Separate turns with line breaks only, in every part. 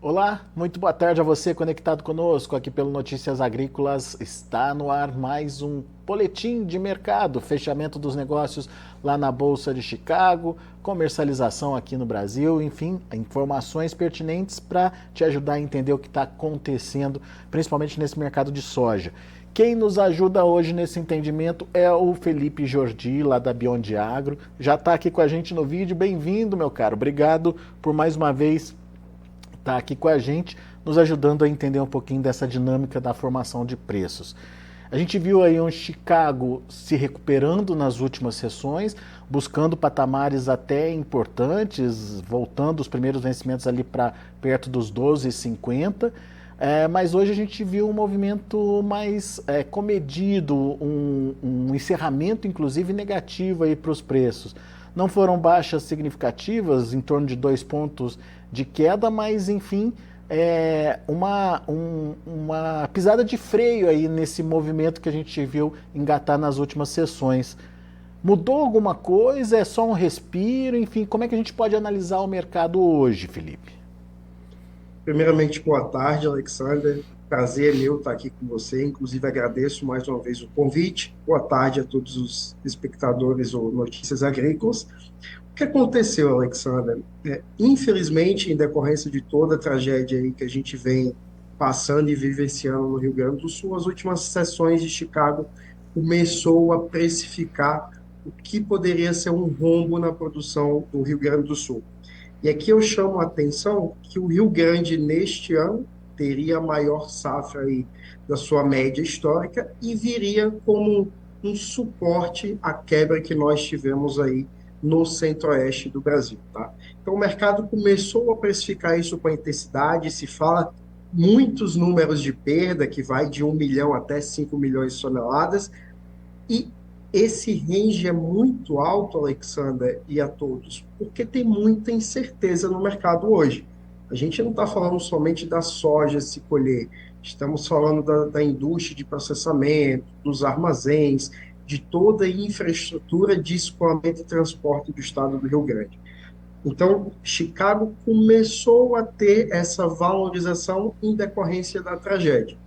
Olá, muito boa tarde a você conectado conosco aqui pelo Notícias Agrícolas. Está no ar mais um boletim de mercado, fechamento dos negócios lá na Bolsa de Chicago, comercialização aqui no Brasil, enfim, informações pertinentes para te ajudar a entender o que está acontecendo, principalmente nesse mercado de soja. Quem nos ajuda hoje nesse entendimento é o Felipe Jordi, lá da Beyond Agro. Já está aqui com a gente no vídeo. Bem-vindo, meu caro. Obrigado por mais uma vez estar aqui com a gente, nos ajudando a entender um pouquinho dessa dinâmica da formação de preços. A gente viu aí um Chicago se recuperando nas últimas sessões, buscando patamares até importantes, voltando os primeiros vencimentos ali para perto dos 12,50. Mas hoje a gente viu um movimento mais comedido, um encerramento inclusive negativo aí para os preços. Não foram baixas significativas, em torno de 2 pontos de queda, mas enfim, uma pisada de freio aí nesse movimento que a gente viu engatar nas últimas sessões. Mudou alguma coisa? É só um respiro? Enfim, como é que a gente pode analisar o mercado hoje, Felipe?
Primeiramente, boa tarde, Alexander. Prazer meu estar aqui com você. Inclusive, agradeço mais uma vez o convite. Boa tarde a todos os espectadores ou Notícias Agrícolas. O que aconteceu, Alexander? Infelizmente, em decorrência de toda a tragédia aí que a gente vem passando e vivenciando no Rio Grande do Sul, as últimas sessões de Chicago começou a precificar o que poderia ser um rombo na produção do Rio Grande do Sul. E aqui eu chamo a atenção que o Rio Grande, neste ano, teria a maior safra aí da sua média histórica e viria como um suporte à quebra que nós tivemos aí no centro-oeste do Brasil, tá? Então, o mercado começou a precificar isso com intensidade, se fala muitos números de perda, que vai de 1 milhão até 5 milhões de toneladas, e esse range é muito alto, Alexander, e a todos, porque tem muita incerteza no mercado hoje. A gente não está falando somente da soja se colher, estamos falando da indústria de processamento, dos armazéns, de toda a infraestrutura de escoamento e transporte do estado do Rio Grande. Então, Chicago começou a ter essa valorização em decorrência da tragédia.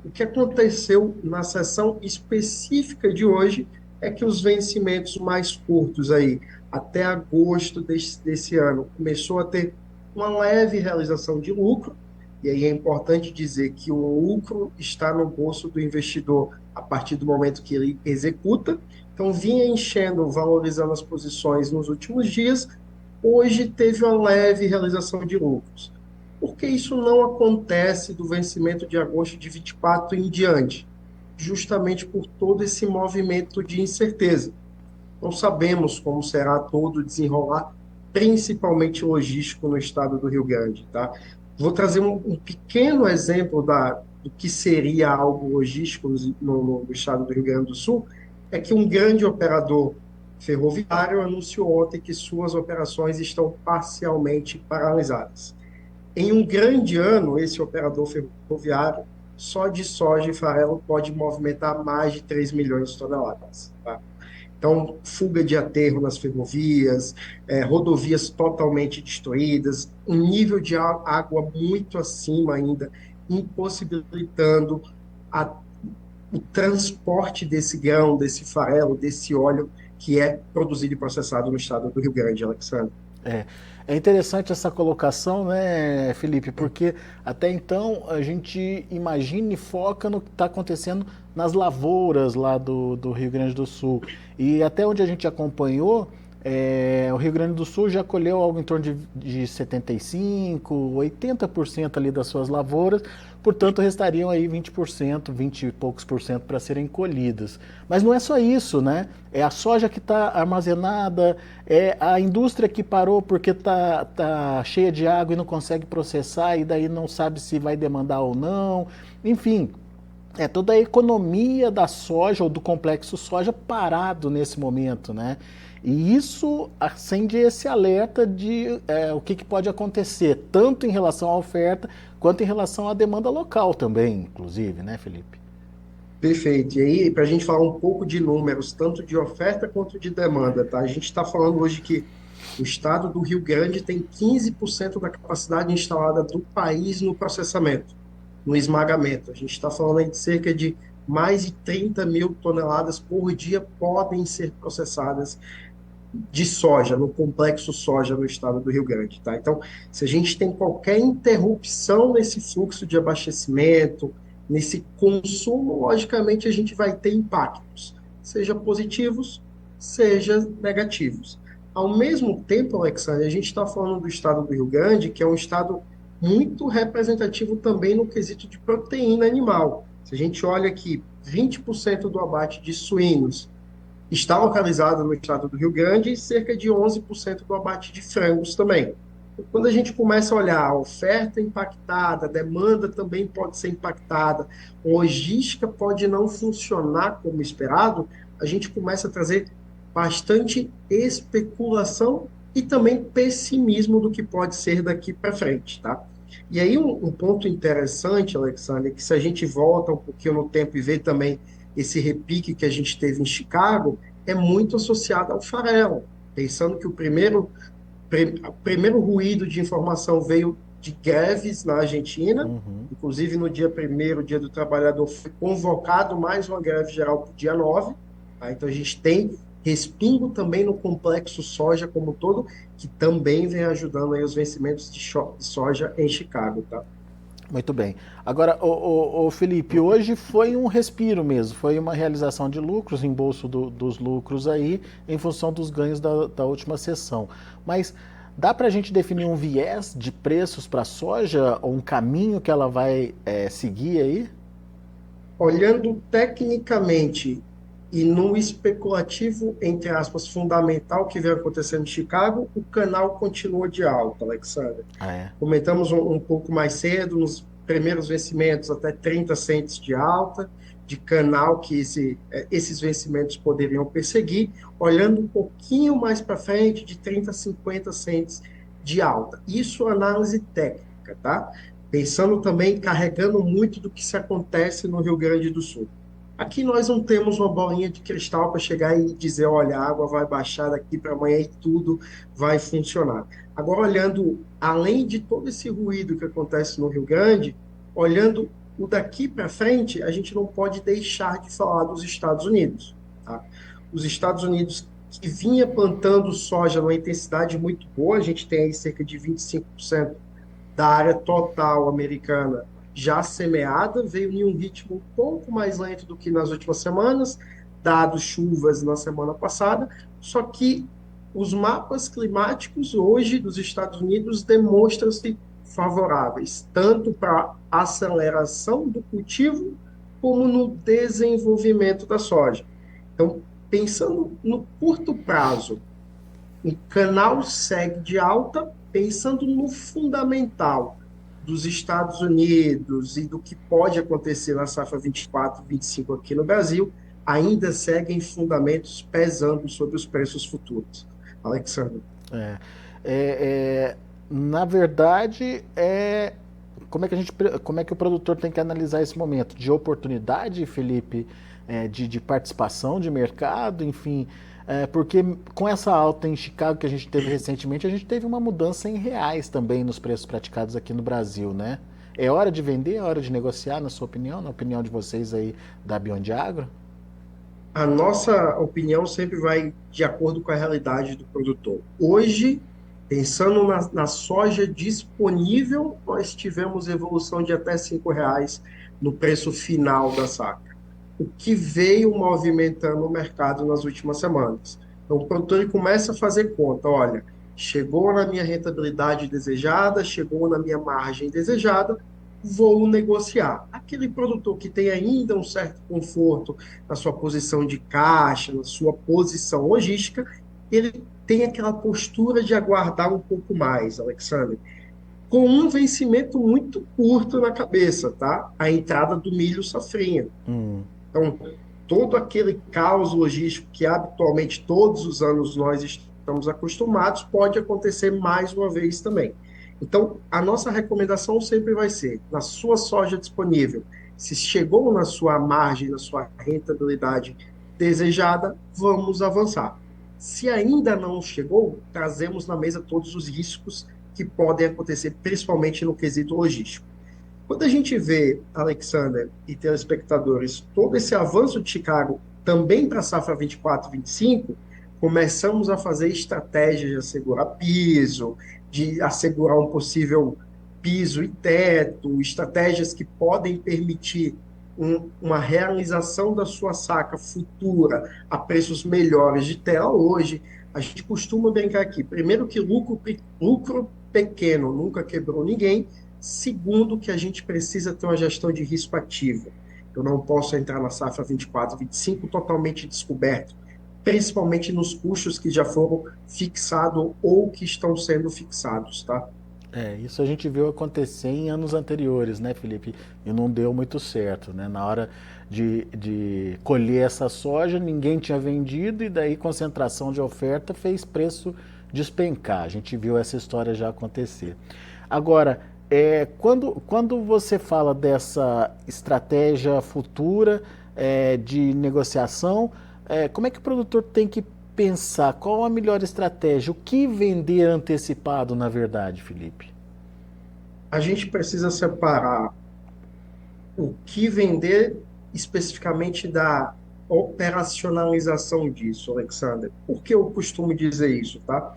O que aconteceu na sessão específica de hoje é que os vencimentos mais curtos aí, até agosto desse ano, começou a ter uma leve realização de lucro, e aí é importante dizer que o lucro está no bolso do investidor a partir do momento que ele executa. Então, vinha enchendo, valorizando as posições nos últimos dias, hoje teve uma leve realização de lucros. Por que isso não acontece do vencimento de agosto de 24 em diante? Justamente por todo esse movimento de incerteza. Não sabemos como será todo o desenrolar, principalmente logístico no estado do Rio Grande, tá? Vou trazer um pequeno exemplo do que seria algo logístico no estado do Rio Grande do Sul, é que um grande operador ferroviário anunciou ontem que suas operações estão parcialmente paralisadas. Em um grande ano, esse operador ferroviário, só de soja e farelo, pode movimentar mais de 3 milhões de toneladas. Tá? Então, fuga de aterro nas ferrovias, rodovias totalmente destruídas, um nível de água muito acima ainda, impossibilitando a, o transporte desse grão, desse farelo, desse óleo que é produzido e processado no estado do Rio Grande, Alexandre.
É, é interessante essa colocação, né, Felipe? Porque até então a gente imagina e foca no que está acontecendo nas lavouras lá do Rio Grande do Sul. E até onde a gente acompanhou, o Rio Grande do Sul já colheu algo em torno de 75%, 80% ali das suas lavouras, portanto restariam aí 20%, 20 e poucos por cento para serem colhidas. Mas não é só isso, né? É a soja que está armazenada, é a indústria que parou porque tá cheia de água e não consegue processar e daí não sabe se vai demandar ou não. Enfim, é toda a economia da soja ou do complexo soja parado nesse momento, né? E isso acende esse alerta de o que pode acontecer, tanto em relação à oferta, quanto em relação à demanda local também, inclusive, né, Felipe?
Perfeito. E aí, para a gente falar um pouco de números, tanto de oferta quanto de demanda, tá? A gente está falando hoje que O estado do Rio Grande tem 15% da capacidade instalada do país no processamento, no esmagamento. A gente está falando aí de cerca de mais de 30 mil toneladas por dia podem ser processadas de soja, no complexo soja no estado do Rio Grande, tá? Então, se a gente tem qualquer interrupção nesse fluxo de abastecimento, nesse consumo, logicamente a gente vai ter impactos, seja positivos, seja negativos. Ao mesmo tempo, Alexandre, a gente está falando do estado do Rio Grande, que é um estado muito representativo também no quesito de proteína animal. Se a gente olha aqui, 20% do abate de suínos está localizada no estado do Rio Grande e cerca de 11% do abate de frangos também. Quando a gente começa a olhar a oferta impactada, a demanda também pode ser impactada, a logística pode não funcionar como esperado, a gente começa a trazer bastante especulação e também pessimismo do que pode ser daqui para frente, tá? E aí um ponto interessante, Alexandre, é que se a gente volta um pouquinho no tempo e vê também esse repique que a gente teve em Chicago, é muito associado ao farelo, pensando que o primeiro ruído de informação veio de greves na Argentina,
Uhum.
inclusive no dia 1º, Dia do Trabalhador, foi convocado mais uma greve geral para o dia 9, tá? Então a gente tem respingo também no complexo soja como um todo, que também vem ajudando aí os vencimentos de soja em Chicago, tá?
Muito bem. Agora, o Felipe, hoje foi um respiro mesmo, foi uma realização de lucros, reembolso dos lucros aí, em função dos ganhos da última sessão. Mas dá para a gente definir um viés de preços para a soja, ou um caminho que ela vai seguir aí?
Olhando tecnicamente e no especulativo, entre aspas, fundamental que vem acontecendo em Chicago, o canal continua de alta, Alexandre.
Ah, é.
Comentamos um pouco mais cedo, nos primeiros vencimentos, até 30 centes de alta, de canal que esses vencimentos poderiam perseguir, olhando um pouquinho mais para frente, de 30 a 50 centes de alta. Isso é análise técnica, tá? Pensando também, carregando muito do que se acontece no Rio Grande do Sul. Aqui nós não temos uma bolinha de cristal para chegar e dizer, olha, a água vai baixar daqui para amanhã e tudo vai funcionar. Agora, olhando além de todo esse ruído que acontece no Rio Grande, olhando o daqui para frente, a gente não pode deixar de falar dos Estados Unidos, tá? Os Estados Unidos que vinha plantando soja numa intensidade muito boa, a gente tem aí cerca de 25% da área total americana já semeada, veio em um ritmo um pouco mais lento do que nas últimas semanas, dado chuvas na semana passada, só que os mapas climáticos hoje dos Estados Unidos demonstram-se favoráveis, tanto para a aceleração do cultivo, como no desenvolvimento da soja. Então, pensando no curto prazo, o canal segue de alta, pensando no fundamental dos Estados Unidos e do que pode acontecer na safra 24, 25 aqui no Brasil, ainda seguem fundamentos pesando sobre os preços futuros. Alexandre.
É, é, na verdade, como é que o produtor tem que analisar esse momento de oportunidade, Felipe, de participação de mercado, enfim, porque com essa alta em Chicago que a gente teve recentemente, a gente teve uma mudança em reais também nos preços praticados aqui no Brasil, né? É hora de vender, é hora de negociar, na sua opinião, na opinião de vocês aí da Beyond Agro?
A nossa opinião sempre vai de acordo com a realidade do produtor. Hoje, pensando na soja disponível, nós tivemos evolução de até R$ 5 no preço final da safra, o que veio movimentando o mercado nas últimas semanas. Então, o produtor ele começa a fazer conta, olha, chegou na minha rentabilidade desejada, chegou na minha margem desejada, vou negociar. Aquele produtor que tem ainda um certo conforto na sua posição de caixa, na sua posição logística, ele tem aquela postura de aguardar um pouco mais, Alexandre, com um vencimento muito curto na cabeça, tá? A entrada do milho safrinha.
Hum.
Então, todo aquele caos logístico que habitualmente todos os anos nós estamos acostumados pode acontecer mais uma vez também. Então, a nossa recomendação sempre vai ser, na sua soja disponível, se chegou na sua margem, na sua rentabilidade desejada, vamos avançar. Se ainda não chegou, trazemos na mesa todos os riscos que podem acontecer, principalmente no quesito logístico. Quando a gente vê, Alexander e telespectadores, todo esse avanço de Chicago também para a safra 24, 25, começamos a fazer estratégias de assegurar piso, de assegurar um possível piso e teto, estratégias que podem permitir uma realização da sua saca futura a preços melhores de tela hoje. A gente costuma brincar aqui, primeiro que lucro pequeno nunca quebrou ninguém, segundo, que a gente precisa ter uma gestão de risco ativo. Eu não posso entrar na safra 24, 25 totalmente descoberto, principalmente nos custos que já foram fixados ou que estão sendo fixados, tá?
Isso a gente viu acontecer em anos anteriores, né, Felipe? E não deu muito certo, né? Na hora de colher essa soja, ninguém tinha vendido e daí concentração de oferta fez preço despencar. A gente viu essa história já acontecer. Agora, quando você fala dessa estratégia futura de negociação, como é que o produtor tem que pensar? Qual a melhor estratégia? O que vender antecipado, na verdade, Felipe?
A gente precisa separar o que vender especificamente da operacionalização disso, Alexander. Por que eu costumo dizer isso, tá?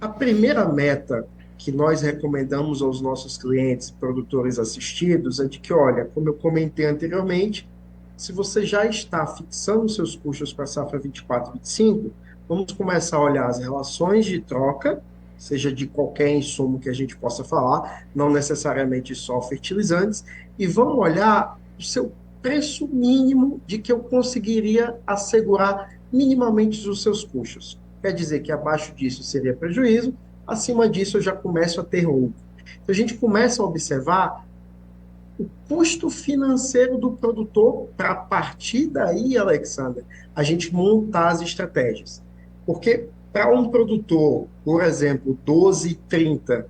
A primeira meta que nós recomendamos aos nossos clientes, produtores assistidos, é de que, olha, como eu comentei anteriormente, se você já está fixando seus custos para a safra 24, 25, vamos começar a olhar as relações de troca, seja de qualquer insumo que a gente possa falar, não necessariamente só fertilizantes, e vamos olhar o seu preço mínimo de que eu conseguiria assegurar minimamente os seus custos. Quer dizer que abaixo disso seria prejuízo, acima disso eu já começo a ter lucro. Então a gente começa a observar o custo financeiro do produtor para, a partir daí, Alexander, a gente montar as estratégias. Porque para um produtor, por exemplo, 12,30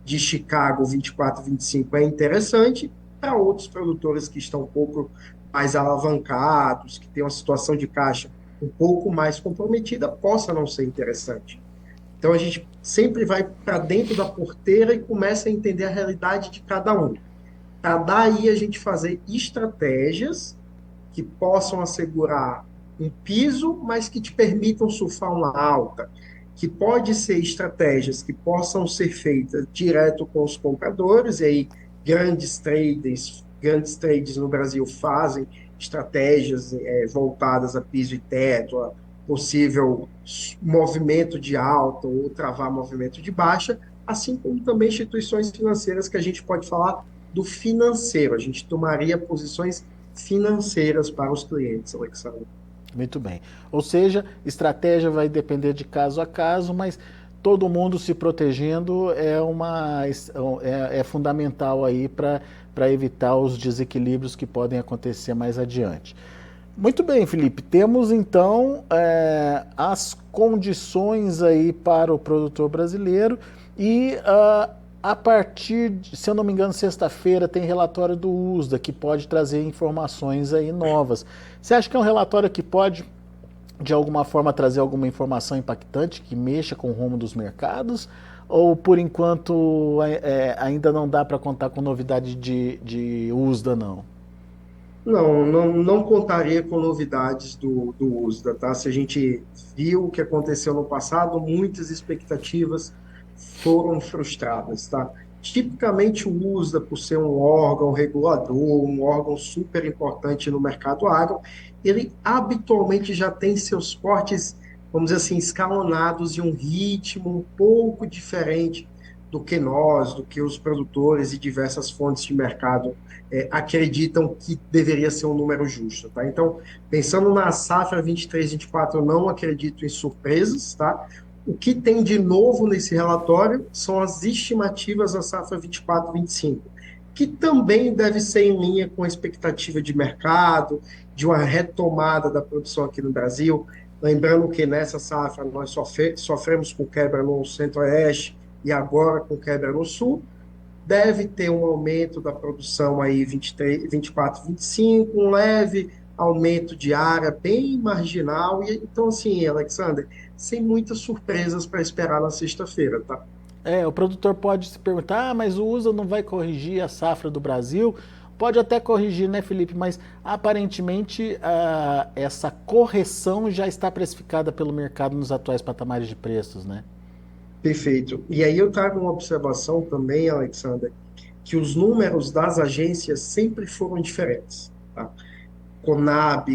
de Chicago 24, 25 é interessante, para outros produtores que estão um pouco mais alavancados, que têm uma situação de caixa um pouco mais comprometida, possa não ser interessante. Então a gente sempre vai para dentro da porteira e começa a entender a realidade de cada um. Para daí a gente fazer estratégias que possam assegurar um piso, mas que te permitam surfar uma alta, que pode ser estratégias que possam ser feitas direto com os compradores, e aí grandes trades no Brasil fazem estratégias voltadas a piso e teto, a possível movimento de alta ou travar movimento de baixa, assim como também instituições financeiras que a gente pode falar do financeiro. A gente tomaria posições financeiras para os clientes, Alexandre.
Muito bem. Ou seja, estratégia vai depender de caso a caso, mas todo mundo se protegendo é fundamental aí para evitar os desequilíbrios que podem acontecer mais adiante. Muito bem, Felipe. Temos então as condições aí para o produtor brasileiro e a partir, se eu não me engano, sexta-feira tem relatório do USDA que pode trazer informações aí novas. Você acha que é um relatório que pode, de alguma forma, trazer alguma informação impactante que mexa com o rumo dos mercados? Ou, por enquanto, ainda não dá para contar com novidade de USDA, não?
Não contaria com novidades do USDA, tá? Se a gente viu o que aconteceu no passado, muitas expectativas foram frustradas, tá? Tipicamente o USDA, por ser um órgão regulador, um órgão super importante no mercado agro, ele habitualmente já tem seus cortes, vamos dizer assim, escalonados em um ritmo um pouco diferente do que nós, do que os produtores e diversas fontes de mercado acreditam que deveria ser um número justo, tá? Então, pensando na safra 23, 24, eu não acredito em surpresas, tá? O que tem de novo nesse relatório são as estimativas da safra 24, 25, que também deve ser em linha com a expectativa de mercado, de uma retomada da produção aqui no Brasil. Lembrando que nessa safra nós sofremos com quebra no Centro-Oeste e agora com quebra no Sul. Deve ter um aumento da produção aí 23, 24, 25, um leve aumento de área bem marginal. E, então, assim, Alexander, sem muitas surpresas para esperar na sexta-feira, tá?
O produtor pode se perguntar, mas o USA não vai corrigir a safra do Brasil? Pode até corrigir, né, Felipe? Mas aparentemente essa correção já está precificada pelo mercado nos atuais patamares de preços, né?
Perfeito. E aí eu trago uma observação também, Alexander, que os números das agências sempre foram diferentes, tá? Conab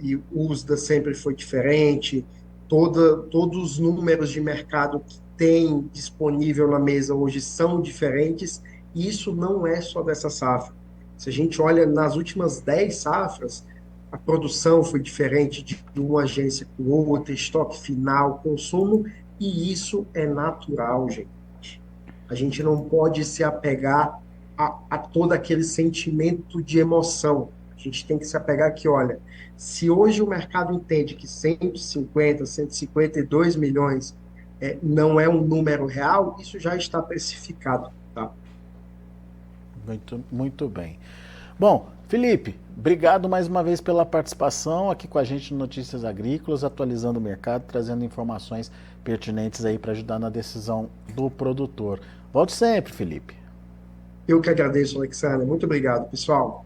e USDA sempre foi diferente, todos os números de mercado que tem disponível na mesa hoje são diferentes, e isso não é só dessa safra. Se a gente olha nas últimas 10 safras, a produção foi diferente de uma agência com outra, estoque final, consumo, e isso é natural, gente. A gente não pode se apegar a todo aquele sentimento de emoção. A gente tem que se apegar que, olha, se hoje o mercado entende que 150, 152 milhões não é um número real, isso já está precificado, tá?
Muito, muito bem. Bom, Felipe, obrigado mais uma vez pela participação aqui com a gente no Notícias Agrícolas, atualizando o mercado, trazendo informações pertinentes aí para ajudar na decisão do produtor. Volte sempre, Felipe.
Eu que agradeço, Alexandre. Muito obrigado, pessoal.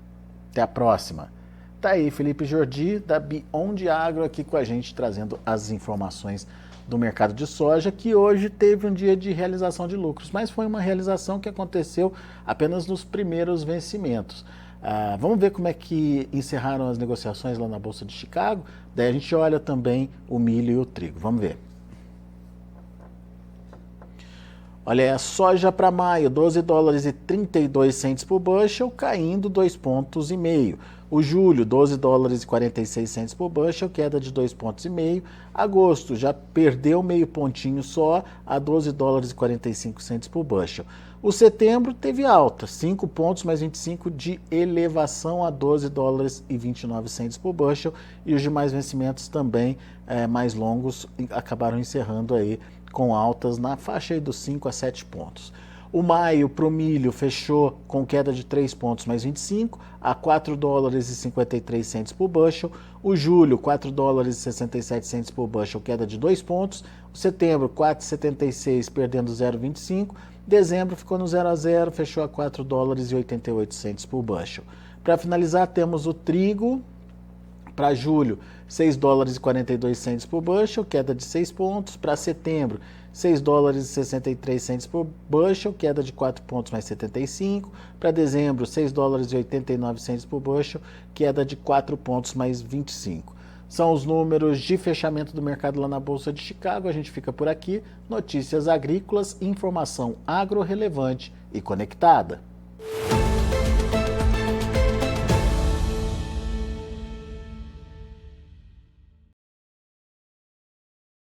Até a próxima. Tá aí, Felipe Jordi, da Beyond Agro, aqui com a gente, trazendo as informações do mercado de soja, que hoje teve um dia de realização de lucros, mas foi uma realização que aconteceu apenas nos primeiros vencimentos. Vamos ver como é que encerraram as negociações lá na Bolsa de Chicago, daí a gente olha também o milho e o trigo. Vamos ver. Olha, a soja para maio, 12 dólares e 32 centes por bushel, caindo 2,5 pontos. O julho, 12 dólares e 46 centes por bushel, queda de 2,5 pontos. Agosto já perdeu meio pontinho só, a 12 dólares e 45 centes por bushel. O setembro teve alta, 5 pontos mais 25 de elevação a 12 dólares e 29 centes por bushel. E os demais vencimentos também mais longos acabaram encerrando aí com altas na faixa aí dos 5 a 7 pontos. O maio para o milho fechou com queda de 3 pontos mais 25 a 4 dólares e 53 centes por bushel. O julho, 4 dólares e 67 centes por bushel, queda de 2 pontos. O setembro, 4,76, perdendo 0,25. Dezembro ficou no 0 a 0, fechou a 4 dólares e 88 centes por bushel. Para finalizar, temos o trigo. Para julho, 6 dólares e 42 centes por bushel, queda de 6 pontos. Para setembro, 6 dólares e 63 centes por bushel, queda de 4 pontos mais 75. Para dezembro, 6 dólares e 89 centes por bushel, queda de 4 pontos mais 25. São os números de fechamento do mercado lá na Bolsa de Chicago. A gente fica por aqui. Notícias agrícolas, informação agro relevante e conectada.